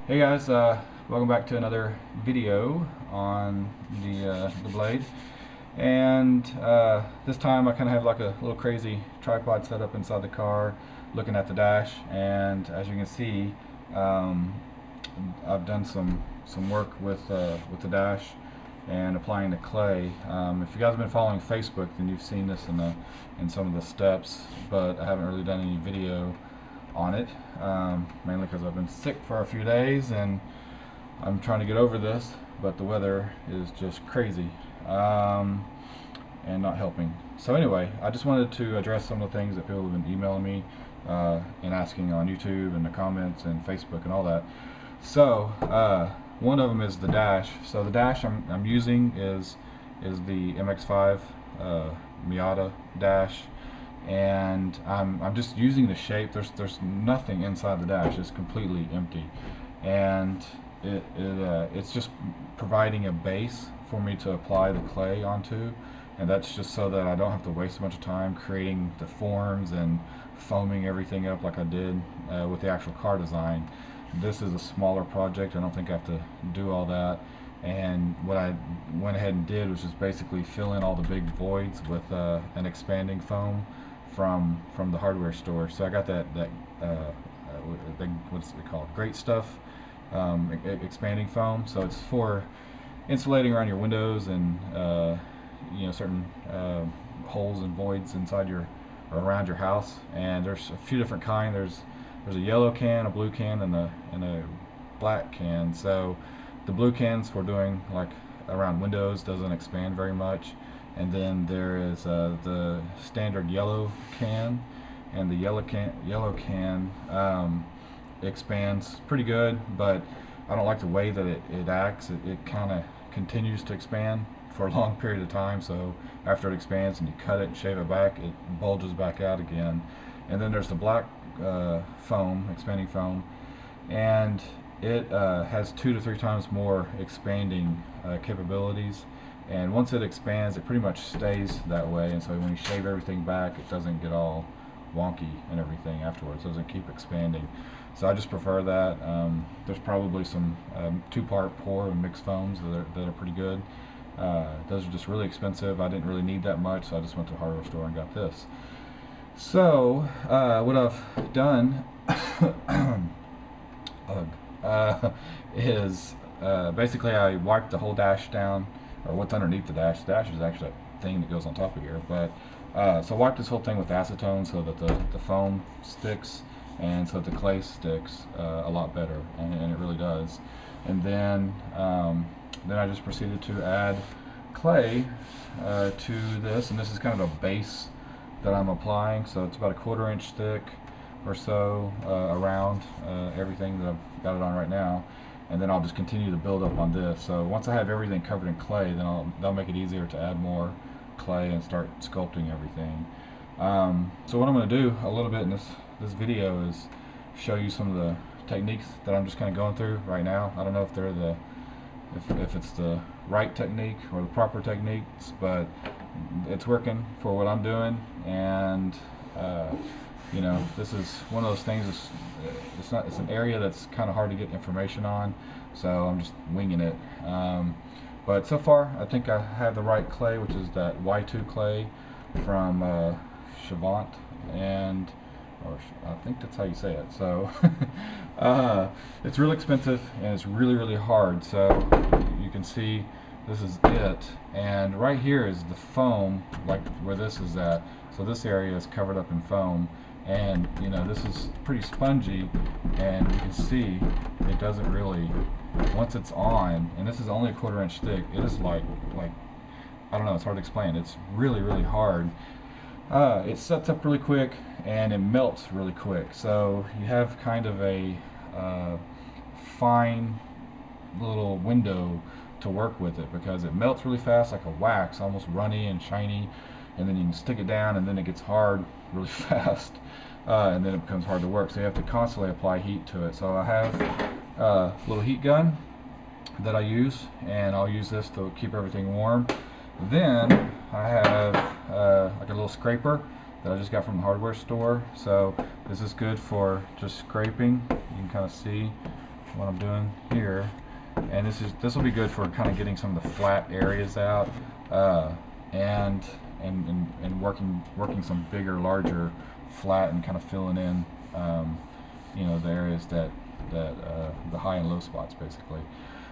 Hey guys, welcome back to another video on the Blade. And this time I kind of have like a little crazy tripod set up inside the car, looking at the dash. And as you can see, I've done some work with the dash and applying the clay. If you guys have been following Facebook, then you've seen this in some of the steps, but I haven't really done any video on it, mainly because I've been sick for a few days and I'm trying to get over this, but the weather is just crazy and not helping. So anyway, I just wanted to address some of the things that people have been emailing me and asking on YouTube and the comments and Facebook and all that. So one of them is the dash. So the dash I'm using is the MX5 Miata dash, and I'm just using the shape. There's nothing inside the dash. It's completely empty, and it's just providing a base for me to apply the clay onto, and that's just so that I don't have to waste a bunch of time creating the forms and foaming everything up like I did with the actual car design. This is a smaller project. I don't think I have to do all that. And what I went ahead and did was just basically fill in all the big voids with an expanding foam from the hardware store. So I got that what's it called? Great Stuff expanding foam. So it's for insulating around your windows and certain holes and voids inside or around your house. And there's a few different kinds. There's a yellow can, a blue can, and a black can. So the blue can's for doing like around windows, doesn't expand very much. And then there is the standard yellow can, and the yellow can expands pretty good, but I don't like the way that it acts. It kind of continues to expand for a long period of time, so after it expands and you cut it and shave it back, it bulges back out again. And then there's the black foam, expanding foam, and it has 2 to 3 times more expanding capabilities. And once it expands, it pretty much stays that way, and so when you shave everything back, it doesn't get all wonky and everything afterwards. It doesn't keep expanding. So I just prefer that. There's probably some 2-part pour and mixed foams that are pretty good. Those are just really expensive. I didn't really need that much, so I just went to the hardware store and got this. So what I've done is basically I wiped the whole dash down, or what's underneath the dash. The dash is actually a thing that goes on top of here, but so I wiped this whole thing with acetone so that the foam sticks and so the clay sticks a lot better, and it really does. And then I just proceeded to add clay to this, and this is kind of a base that I'm applying. So it's about a 1/4 inch thick or so around everything that I've got it on right now, and then I'll just continue to build up on this. So once I have everything covered in clay, then that'll make it easier to add more clay and start sculpting everything. So what I'm going to do a little bit in this video is show you some of the techniques that I'm just kind of going through right now. I don't know if they're if it's the right technique or the proper techniques, but it's working for what I'm doing. And this is one of those things. It's an area that's kind of hard to get information on, so I'm just winging it. But so far, I think I have the right clay, which is that Y2-Klay from Chavant, or I think that's how you say it. So it's really expensive and it's really hard. So you can see this is it, and right here is the foam, like where this is at. So this area is covered up in foam, and this is pretty spongy, and you can see it doesn't really, once it's on, and this is only a 1/4 inch thick, it is like I don't know, it's hard to explain. It's really hard. It sets up really quick and it melts really quick, so you have kind of a fine little window to work with it, because it melts really fast like a wax, almost runny and shiny, and then you can stick it down and then it gets hard really fast, and then it becomes hard to work, so you have to constantly apply heat to it. So I have a little heat gun that I use, and I'll use this to keep everything warm. Then I have like a little scraper that I just got from the hardware store. So this is good for just scraping. You can kind of see what I'm doing here, and this will be good for kind of getting some of the flat areas out, and working some bigger, larger flat, and kind of filling in you know, the areas that the high and low spots basically.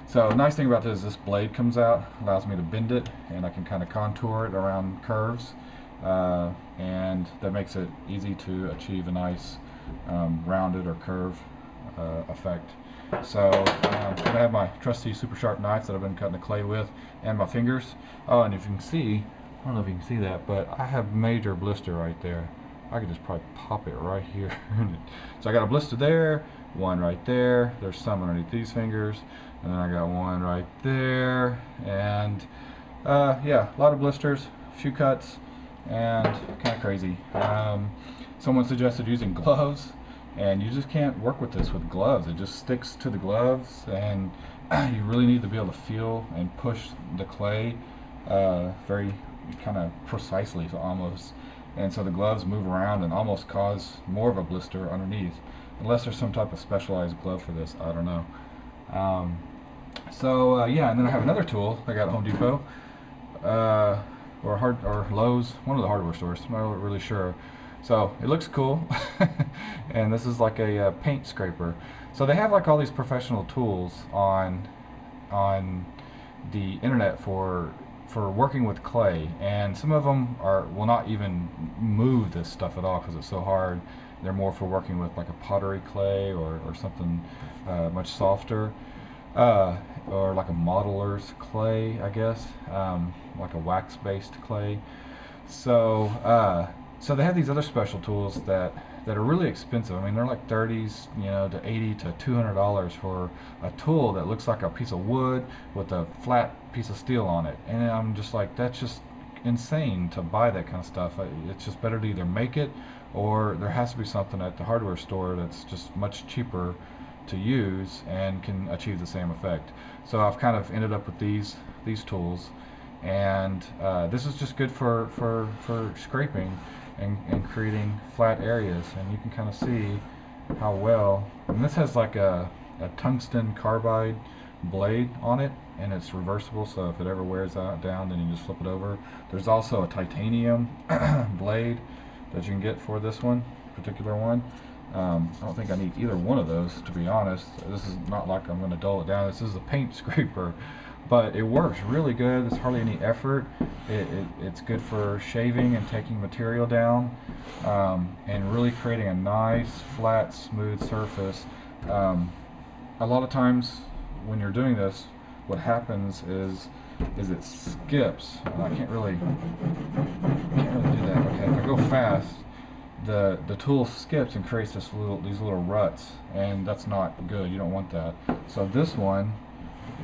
So nice thing about this is this blade comes out, allows me to bend it, and I can kind of contour it around curves, and that makes it easy to achieve a nice rounded or curve effect. So I have my trusty super sharp knife that I've been cutting the clay with, and my fingers. Oh, and if you can see, I don't know if you can see that, but I have major blister right there. I could just probably pop it right here. So I got a blister there, one right there, there's some underneath these fingers, and then I got one right there, and yeah, a lot of blisters, a few cuts, and kind of crazy. Someone suggested using gloves, and you just can't work with this with gloves. It just sticks to the gloves, and you really need to be able to feel and push the clay very kind of precisely, so almost. And so the gloves move around and almost cause more of a blister underneath, unless there's some type of specialized glove for this. I don't know. Yeah, and then I have another tool I got at Home Depot or Lowe's, one of the hardware stores. I'm not really sure. So it looks cool, and this is like a paint scraper. So they have like all these professional tools on the internet for working with clay, and some of them will not even move this stuff at all because it's so hard. They're more for working with like a pottery clay or something much softer, or like a modeler's clay, I guess, like a wax-based clay. So they have these other special tools that are really expensive. I mean, they're like 30s, you know, to 80 to $200 for a tool that looks like a piece of wood with a flat piece of steel on it. And I'm just like, that's just insane to buy that kind of stuff. It's just better to either make it, or there has to be something at the hardware store that's just much cheaper to use and can achieve the same effect. So I've kind of ended up with these tools, and this is just good for scraping and creating flat areas, and you can kind of see how well. And this has like a tungsten carbide blade on it, and it's reversible, so if it ever wears out down, then you just flip it over. There's also a titanium blade that you can get for this particular one. I don't think I need either one of those, to be honest. This is not like I'm going to dull it down. This is a paint scraper, but it works really good. There's hardly any effort. It's good for shaving and taking material down, and really creating a nice, flat, smooth surface. A lot of times when you're doing this, what happens is it skips. I can't really do that. Okay, if I go fast, the tool skips and creates these little ruts, and that's not good. You don't want that. So this one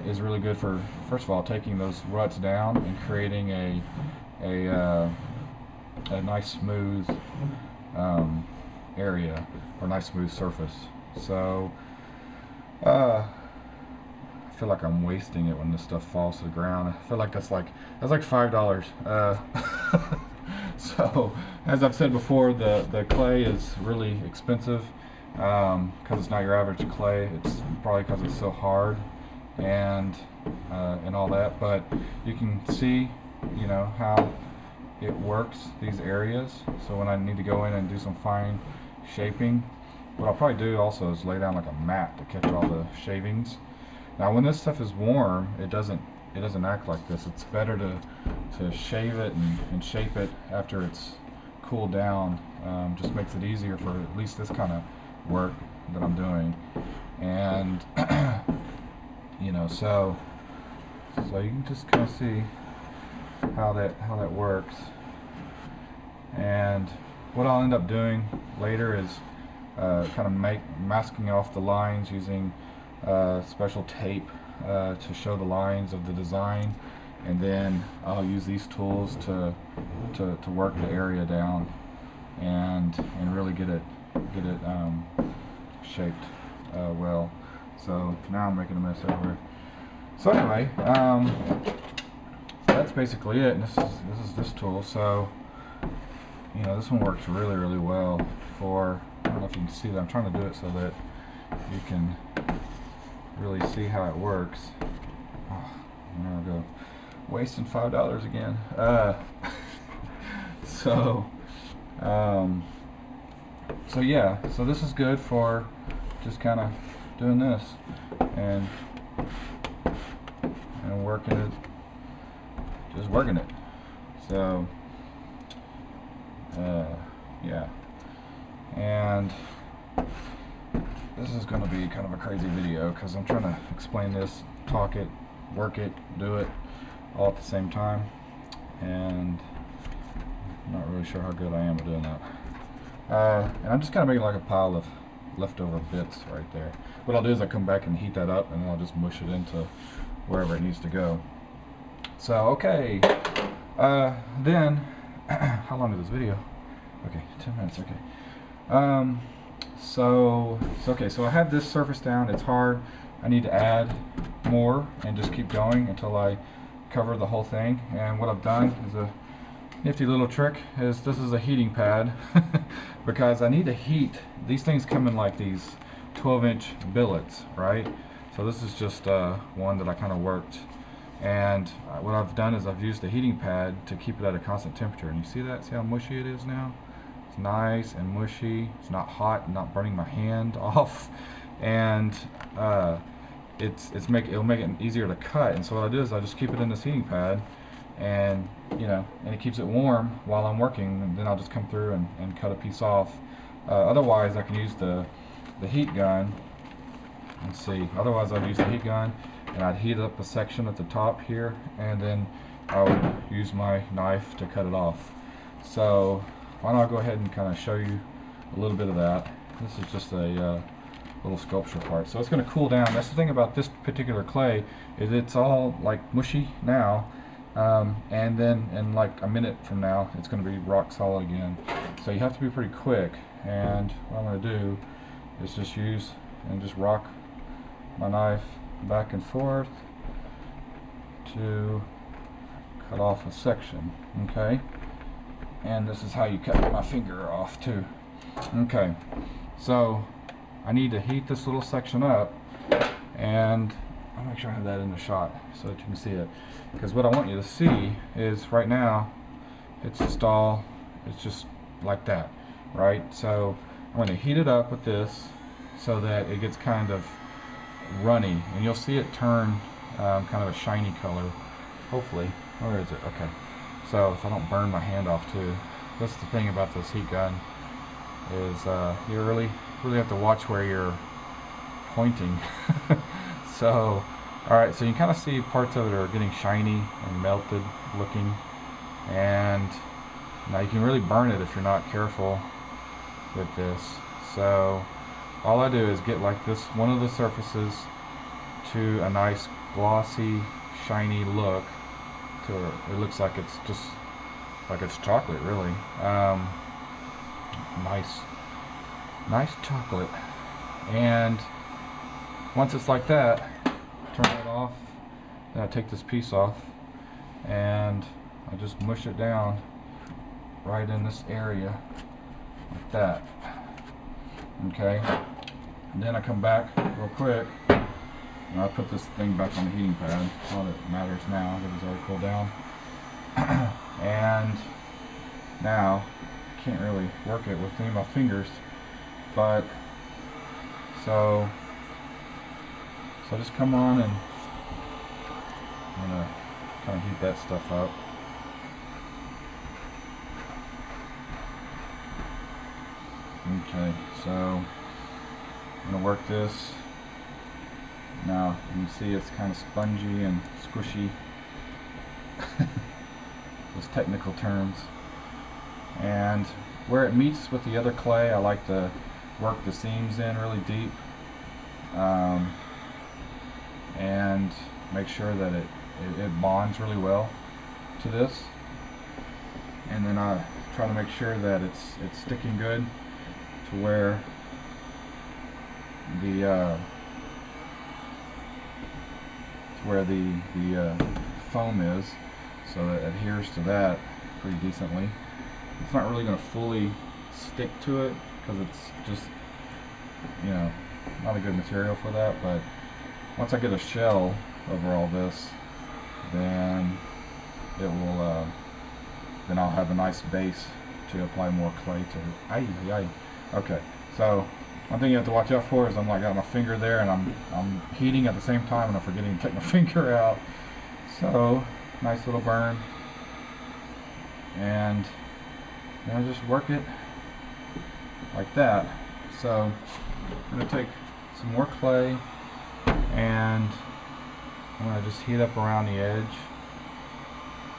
is really good for, first of all, taking those ruts down and creating a nice smooth area, or nice smooth surface. So I feel like I'm wasting it when this stuff falls to the ground. I feel like that's like $5. So as I've said before, the clay is really expensive because it's not your average clay. It's probably because it's so hard and all that. But you can see, you know, how it works, these areas. So when I need to go in and do some fine shaping, what I'll probably do also is lay down like a mat to catch all the shavings. Now when this stuff is warm, it doesn't act like this. It's better to shave it and shape it after it's cooled down. Just makes it easier for at least this kind of work that I'm doing. And you know, so you can just kind of see how that works. And what I'll end up doing later is kind of masking off the lines using special tape to show the lines of the design, and then I'll use these tools to work the area down and really get it shaped well. So now I'm making a mess over. So anyway, that's basically it. And this is this tool. So you know, this one works really well for, I don't know if you can see that. I'm trying to do it so that you can really see how it works. Oh, there we go. Wasting $5 again. So yeah, so this is good for just kind of doing this and working it, just working it. So yeah, and this is going to be kind of a crazy video because I'm trying to explain this, talk it, work it, do it all at the same time, and I'm not really sure how good I am at doing that. And I'm just kind of making like a pile of leftover bits right there. What I'll do is I'll come back and heat that up, and then I'll just mush it into wherever it needs to go. So okay, then how long is this video? Okay, 10 minutes. Okay. So I have this surface down. It's hard. I need to add more and just keep going until I cover the whole thing. And what I've done is a nifty little trick. This is a heating pad because I need to heat. These things come in like these 12-inch billets, right? So this is just one that I kind of worked. And what I've done is I've used a heating pad to keep it at a constant temperature. And you see that? See how mushy it is now? It's nice and mushy. It's not hot, not burning my hand off, and it'll make it easier to cut. And so what I do is I just keep it in this heating pad, and and it keeps it warm while I'm working. And then I'll just come through and cut a piece off. Otherwise, I can use the heat gun. Let's see. Otherwise, I'd use the heat gun, and I'd heat up a section at the top here, and then I would use my knife to cut it off. So why don't I go ahead and kind of show you a little bit of that. This is just a little sculpture part. So it's going to cool down. That's the thing about this particular clay, is it's all like mushy now, and then in like a minute from now it's going to be rock solid again. So you have to be pretty quick, and what I'm going to do is just use and just rock my knife back and forth to cut off a section. Okay, and this is how you cut my finger off too. Okay, so I need to heat this little section up, and I'll make sure I have that in the shot so that you can see it, because what I want you to see is right now it's just like that, right? So I'm going to heat it up with this so that it gets kind of runny, and you'll see it turn kind of a shiny color, hopefully. Where is it? Okay, so if I don't burn my hand off too. That's the thing about this heat gun, is you really have to watch where you're pointing. So alright, so you can kind of see parts of it are getting shiny and melted looking, and now you can really burn it if you're not careful with this. So all I do is get like this, one of the surfaces, to a nice glossy shiny look, to it looks like it's just like it's chocolate, really. Nice chocolate. And once it's like that, turn it off. Then I take this piece off and I just mush it down right in this area like that. Okay, and then I come back real quick and I put this thing back on the heating pad. All that matters now that it's already cooled down. And now I can't really work it with any of my fingers, but so just come on, and I'm gonna kind of heat that stuff up. Okay, so I'm gonna work this. Now you can see it's kind of spongy and squishy. Those technical terms. And where it meets with the other clay, I like to work the seams in really deep, and make sure that it bonds really well to this. And then I try to make sure that it's sticking good to where the foam is, so that it adheres to that pretty decently. It's not really going to fully stick to it because it's just, not a good material for that, but once I get a shell over all this, then it will then I'll have a nice base to apply more clay to. Aye, aye. Okay, so one thing you have to watch out for is I'm like got my finger there and I'm heating at the same time and I'm forgetting to take my finger out. So nice little burn, and then I just work it like that. So I'm going to take some more clay and I'm going to just heat up around the edge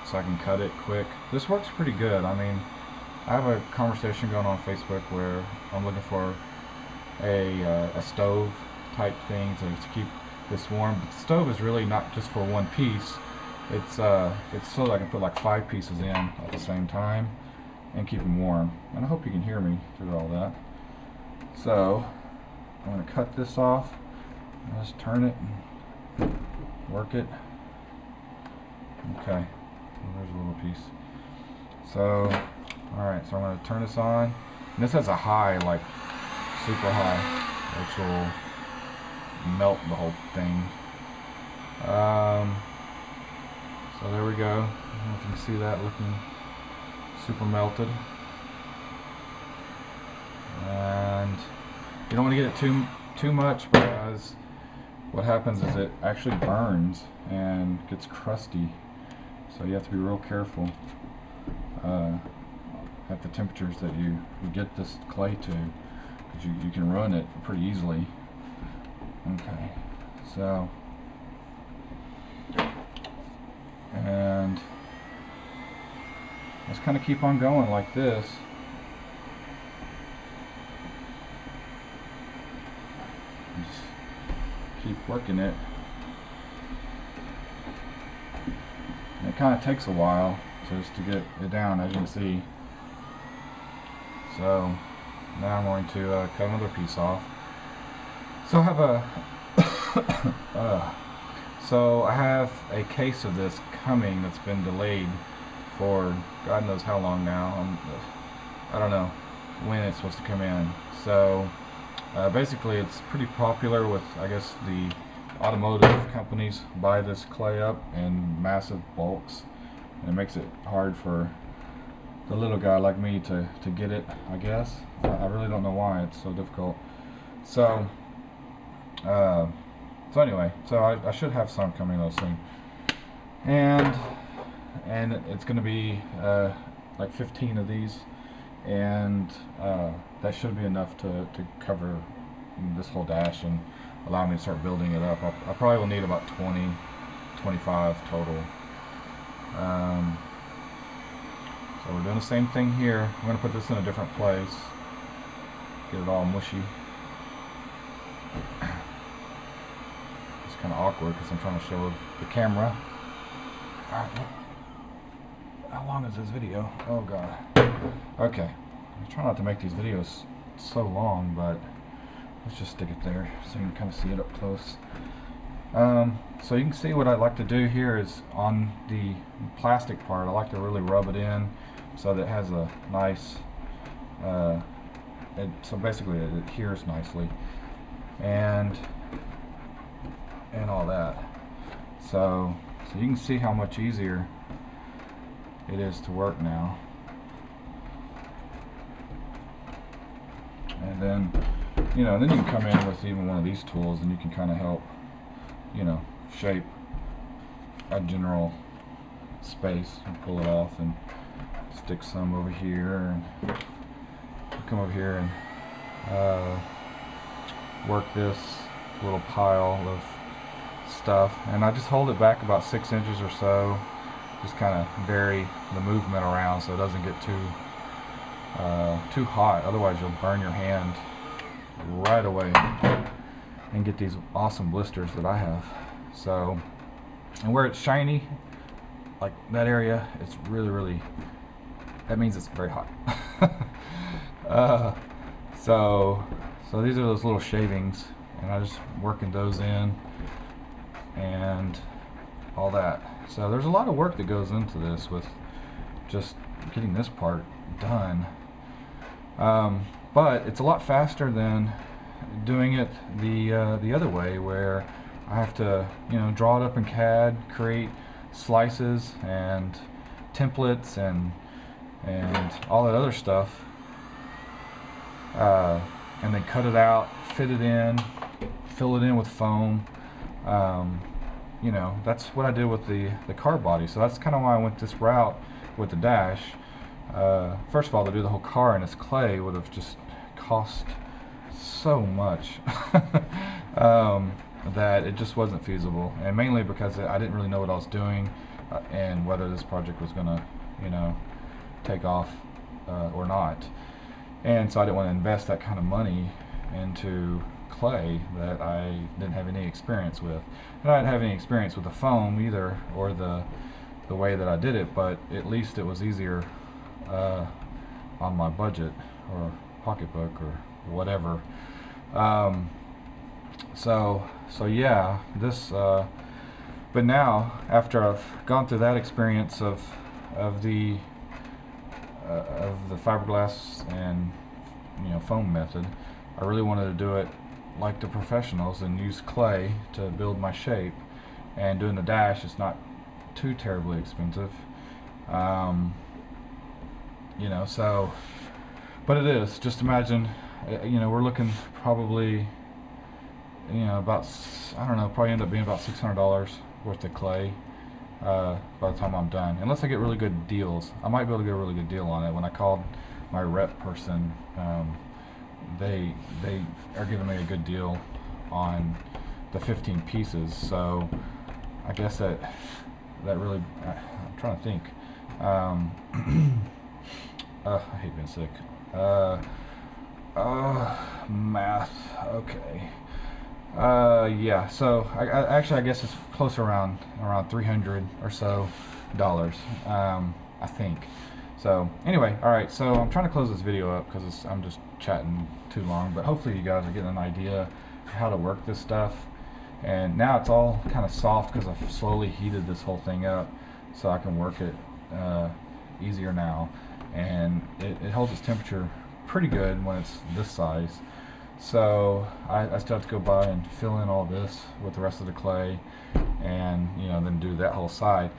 so I can cut it quick. This works pretty good. I mean, I have a conversation going on Facebook where I'm looking for a stove type thing to keep this warm. But the stove is really not just for one piece. It's so that I can put like 5 pieces in at the same time and keep them warm. And I hope you can hear me through all that. So I'm going to cut this off. I'll just turn it and work it. Okay, there's a little piece. So, alright, so I'm going to turn this on. And this has a high, like super high, which will melt the whole thing. So there we go. I don't know if you can see that looking super melted. And you don't want to get it too much, because what happens is it actually burns and gets crusty. So you have to be real careful at the temperatures that you get this clay to, because you can ruin it pretty easily. Okay, so and let's kind of keep on going like this. Just keep working it. And it kind of takes a while just to get it down, as you can see. So now I'm going to cut another piece off. So I have so I have a case of this coming that's been delayed for God knows how long now. I don't know when it's supposed to come in. So basically it's pretty popular with, I guess, the automotive companies buy this clay up in massive bulks, and it makes it hard for the little guy like me to get it, I guess. I really don't know why it's so difficult. So so anyway, so I should have some coming though soon, and it's going to be like 15 of these, and that should be enough to cover this whole dash and allow me to start building it up. I probably will need about 20, 25 total. So we're doing the same thing here. I'm going to put this in a different place, get it all mushy. It's kind of awkward because I'm trying to show the camera. Alright, how long is this video? Oh god. Okay, I try not to make these videos so long, but let's just stick it there so you can kind of see it up close. So you can see what I like to do here is on the plastic part, I like to really rub it in so that it has a nice, so basically it adheres nicely and all that. So you can see how much easier it is to work now. And then, you know, then you can come in with even one of these tools and you can kind of help, you know, shape a general space and pull it off and stick some over here, and come over here and work this little pile of stuff, and I just hold it back about 6 inches or so, just kind of vary the movement around so it doesn't get too hot, otherwise you'll burn your hand right away and get these awesome blisters that I have. So, and where it's shiny, like that area, it's really, that means it's very hot. So these are those little shavings, and I just working those in and all that. So there's a lot of work that goes into this with just getting this part done, but it's a lot faster than doing it the other way, where I have to, you know, draw it up in CAD, create slices and templates and all that other stuff, and then cut it out, fit it in, fill it in with foam. You know, that's what I did with the car body. So that's kind of why I went this route with the dash. First of all, to do the whole car in this clay would have just cost so much that it just wasn't feasible, and mainly because I didn't really know what I was doing and whether this project was gonna, you know, take off or not. And so I didn't want to invest that kind of money into clay that I didn't have any experience with. And I didn't have any experience with the foam either, or the way that I did it, but at least it was easier on my budget or pocketbook or whatever. So yeah, this but now, after I've gone through that experience of the fiberglass and, you know, foam method, I really wanted to do it like the professionals and use clay to build my shape. And doing the dash is not too terribly expensive, you know. So, but it is. Just imagine, you know, we're looking probably, you know, about, I don't know, probably end up being about $600 worth of clay by the time I'm done, unless I get really good deals. I might be able to get a really good deal on it. When I called my rep person, they are giving me a good deal on the 15 pieces. So I guess that really, I'm trying to think. I hate being sick. Math. Okay. Yeah. So I guess it's close around $300 or so dollars. I think. So anyway, all right. So I'm trying to close this video up because I'm just chatting too long. But hopefully you guys are getting an idea of how to work this stuff. And now it's all kind of soft because I've slowly heated this whole thing up, so I can work it easier now. And it holds its temperature pretty good when it's this size. So I still have to go by and fill in all this with the rest of the clay, and, you know, then do that whole side.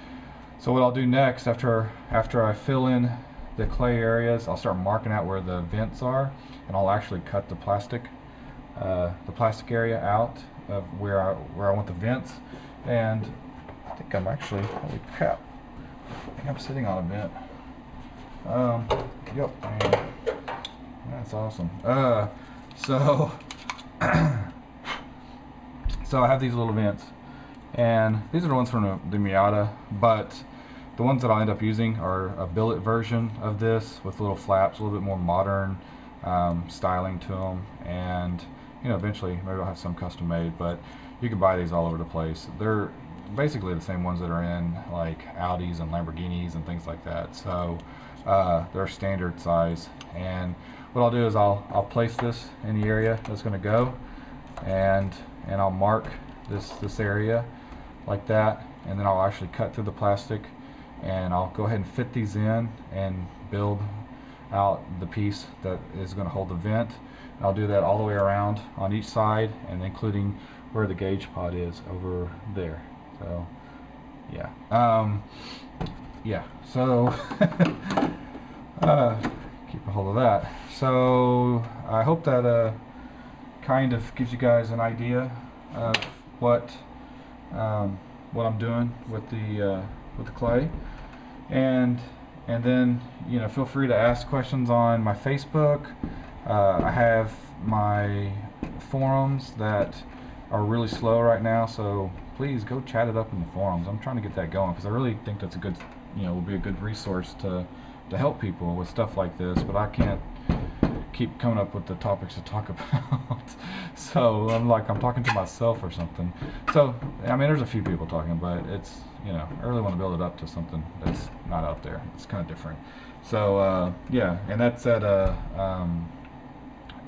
So what I'll do next, after I fill in the clay areas, I'll start marking out where the vents are, and I'll actually cut the plastic area out of where I want the vents. And I think I'm actually, holy crap, I think I'm sitting on a vent. Yep, and that's awesome. So so I have these little vents, and these are the ones from the Miata, but the ones that I'll end up using are a billet version of this with little flaps, a little bit more modern styling to them. And, you know, eventually maybe I'll have some custom made, but you can buy these all over the place. They're basically the same ones that are in like Audis and Lamborghinis and things like that. So they're standard size. And what I'll do is I'll place this in the area that's going to go, and I'll mark this area like that, and then I'll actually cut through the plastic, and I'll go ahead and fit these in and build out the piece that is going to hold the vent. I'll do that all the way around on each side, and including where the gauge pod is over there. So yeah, yeah, so keep a hold of that. So I hope that kind of gives you guys an idea of what I'm doing with the clay. And then, you know, feel free to ask questions on my Facebook. I have my forums that are really slow right now, so please go chat it up in the forums. I'm trying to get that going because I really think that's a good, you know, will be a good resource to help people with stuff like this. But I can't keep coming up with the topics to talk about. So I'm talking to myself or something. So I mean, there's a few people talking, but it's, you know, I really want to build it up to something that's not out there. It's kind of different. So yeah, and that's at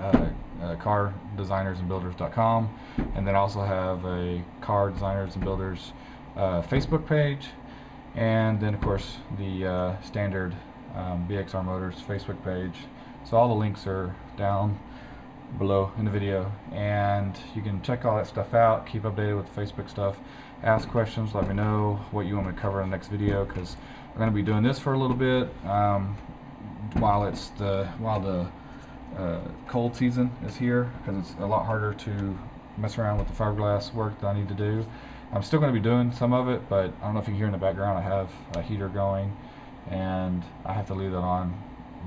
cardesignersandbuilders.com, and then also have a Car Designers and Builders Facebook page, and then of course the standard BXR Motors Facebook page. So all the links are down below in the video, and you can check all that stuff out, keep updated with the Facebook stuff, ask questions, let me know what you want me to cover in the next video, because I'm going to be doing this for a little bit while the cold season is here, because it's a lot harder to mess around with the fiberglass work that I need to do. I'm still going to be doing some of it, but I don't know if you can hear in the background, I have a heater going, and I have to leave that on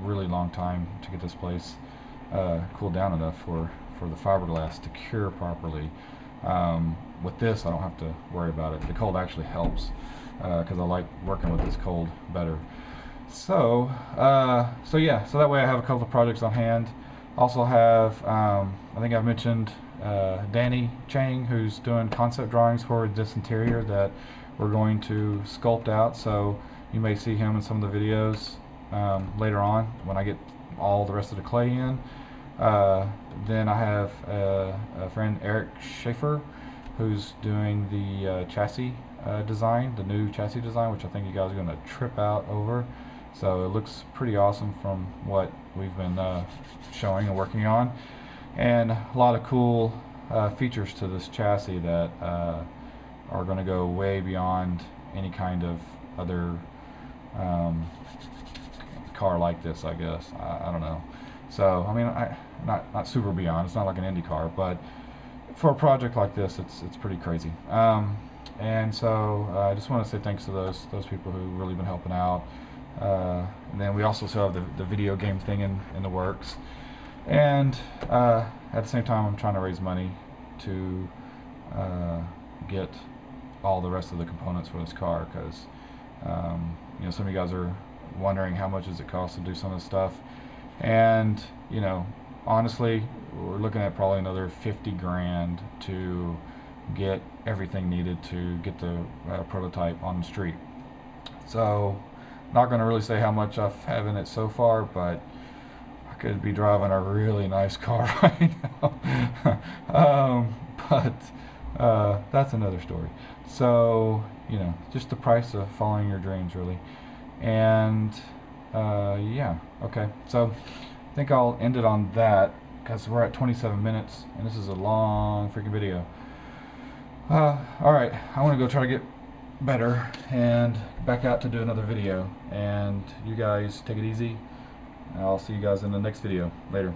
a really long time to get this place cooled down enough for the fiberglass to cure properly. With this, I don't have to worry about it. The cold actually helps, because I like working with this cold better. So yeah, so that way I have a couple of projects on hand. Also have, I think I've mentioned Danny Chang, who's doing concept drawings for this interior that we're going to sculpt out, so you may see him in some of the videos later on when I get all the rest of the clay in. Then I have a friend, Eric Schaefer, who's doing the chassis design, the new chassis design, which I think you guys are going to trip out over. So it looks pretty awesome from what we've been showing and working on, and a lot of cool features to this chassis that are going to go way beyond any kind of other car like this, I guess. I don't know. So I mean, not super beyond. It's not like an Indy car, but for a project like this, it's pretty crazy. And so I just want to say thanks to those people who really been helping out. And then we also still have the video game thing in the works, and at the same time I'm trying to raise money to get all the rest of the components for this car, because you know, some of you guys are wondering how much does it cost to do some of this stuff, and you know, honestly, we're looking at probably another 50 grand to get everything needed to get the prototype on the street. So not going to really say how much I've had in it so far, but I could be driving a really nice car right now. But that's another story. So, you know, just the price of following your dreams, really. And yeah, okay. So I think I'll end it on that, because we're at 27 minutes, and this is a long freaking video. Alright, I want to go try to get better and back out to do another video, and you guys take it easy. I'll see you guys in the next video. Later.